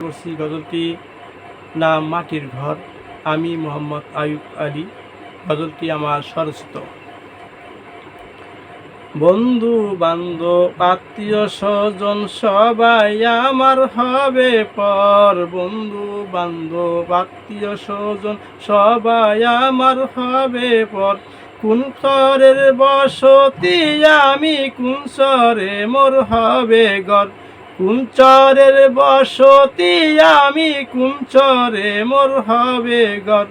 করছি গজলটি নাম মাটির ঘর। আমি মোহাম্মদ আয়ুব আলী। গজলটি আমার স্বরচিত। বন্ধু বান্ধব আত্মীয় স্বজন সবাই আমার হবে পর। বন্ধু বান্ধব আত্মীয় স্বজন সবাই আমার হবে পর। কোন চরের বসতি আমি, কোন চরে মোর হবে ঘর। কোন চরের বসতি আমি, কোন চরে মোর হবে ঘর।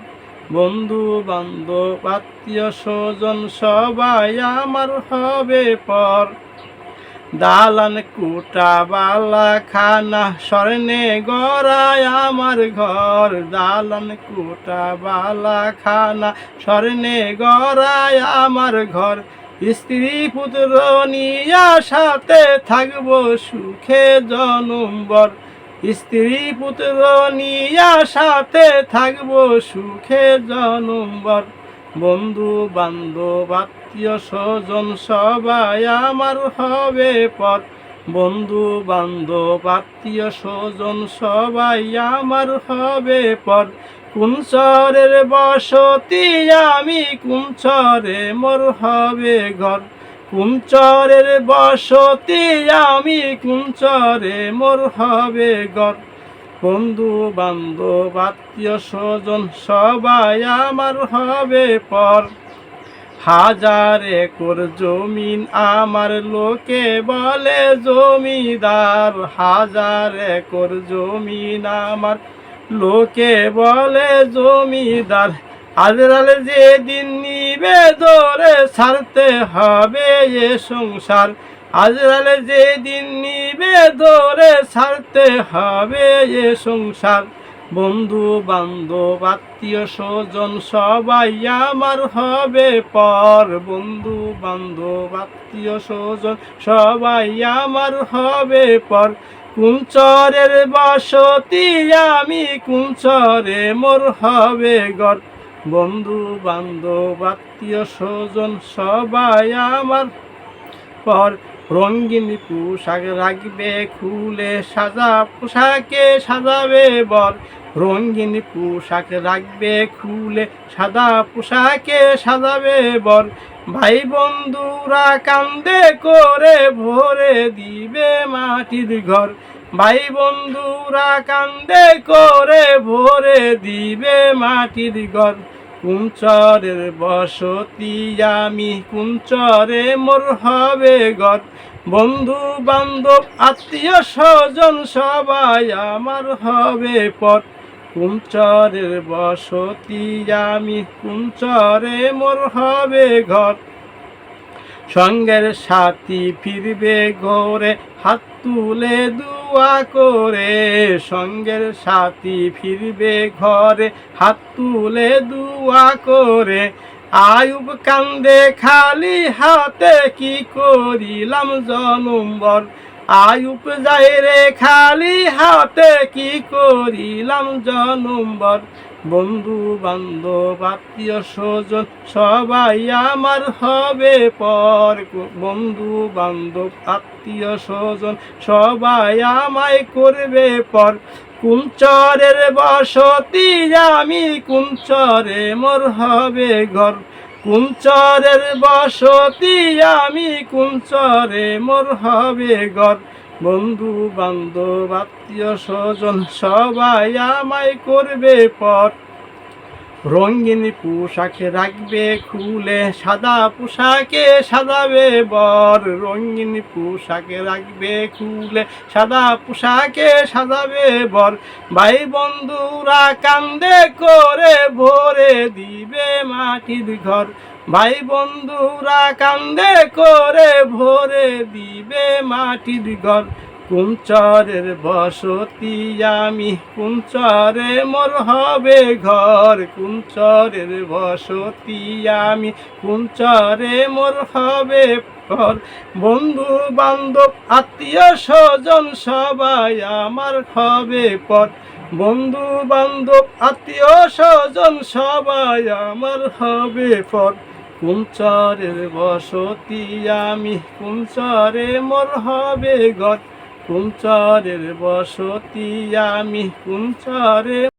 বন্ধু বান্ধব আত্মীয় স্বজন সবাই আমার হবে পর। দালান কুটা বালা খানা স্বর্ণে গড়ায় আমার ঘর। দালান কুটা বালা খানা স্বর্ণে গড়ায় আমার ঘর। স্ত্রী পুত্র নিয়া সাথে থাকবো সুখে জনমভর। স্ত্রী পুত্র নিয়া সাথে থাকবো সুখে জনমভর। বন্ধু বান্ধব আত্মীয় স্বজন সবাই আমার হবে পর। বন্ধু বান্ধব আত্মীয় স্বজন সবাই আমার হবে পর। কোন চরের বসতি আমি, কোন চরে মোর হবে ঘর। কোন চরের বসতি আমি, কোন চরে মোর হবে ঘর। বন্ধু বান্ধব আত্মীয় স্বজন সবাই আমার হবে পর। হাজার একর জমিন আমার, লোকে বলে জমিদার। হাজার একর জমিন আমার, লোকে বলে জমিদার। আজরাল যেদিন নিবে ধরে ছাড়তে হবে এ সংসার। আজরাল যেদিন নিবে ধরে ছাড়তে হবে এ সংসার। বন্ধু বান্ধব আত্মীয় স্বজন সবাই আমার হবে পর। বন্ধু বান্ধব আত্মীয় স্বজন সবাই আমার হবে পর। কোন চরের বসতি আমি, কোন চরে মোর হবে ঘর। বন্ধু বান্ধব আত্মীয় স্বজন সবাই আমার পর। রঙিন পোশাক রাখবে খুলে, সাজা পোশাকে সাজাবে বর। রঙিন পোশাক রাখবে খুলে, সাদা পোশাকে সাজাবে বর। ভাই বন্ধুরা কান্দে করে ভরে দিবে মাটির ঘর। ভাই বন্ধুরা কান্দে করে ভরে দিবে মাটির ঘর। কোন চরের বসতি আমি, কোন চরে মোর হবে ঘর। বন্ধু বান্ধব আত্মীয় স্বজন সবাই আমার হবে পর। কোন চরের বসতি আমি, কোন চরে মোর হবে ঘর। সঙ্গের সাথী ফিরবে ঘরে, হাত তুলে দুয়া করে। সঙ্গের সাথী ফিরবে ঘরে, হাত তুলে দুয়া করে। আয়ুব কান্দে খালি হাতে, কি করিলাম জনমভর। আয়ুব যায় রে খালি হাতে, কি করিলাম জনমভর। বন্ধু বান্ধব আত্মীয় স্বজন সবাই আমার হবে পর। বন্ধু বান্ধব আত্মীয় স্বজন সবাই আমায় করবে পর। কোন চরের বসতি আমি, কোন চরে মোর হবে ঘর। কোন চরের বসতি আমি, কোন চরে মোর হবে ঘর। বন্ধু বান্ধব আত্মীয় স্বজন সবাই আমায় করবে পর। রঙিন পোশাকে রাখবে খুলে, সাদা পোশাকে সাজাবে বর। রঙিন পোশাকে রাখবে খুলে, সাদা পোশাকে সাজাবে বর। ভাই বন্ধুরা কান্দে করে ভরে দিবে মাটির ঘর। ভাই বন্ধুরা কান্দে করে ভরে দিবে মাটির ঘর। কোন চরের বসতি আমি, কোন চরে মোর হবে ঘর। কোন চরের বসতি আমি, কোন চরে মোর হবে ঘর। বন্ধু বান্ধব আত্মীয় স্বজন সবাই আমার হবে পর। বন্ধু বান্ধব আত্মীয় স্বজন সবাই আমার হবে পর। কোন চরের বসতি আমি, কোন চরে মোর হবে ঘর। কুঞ্চরের বসতি আমি কুঞ্চরে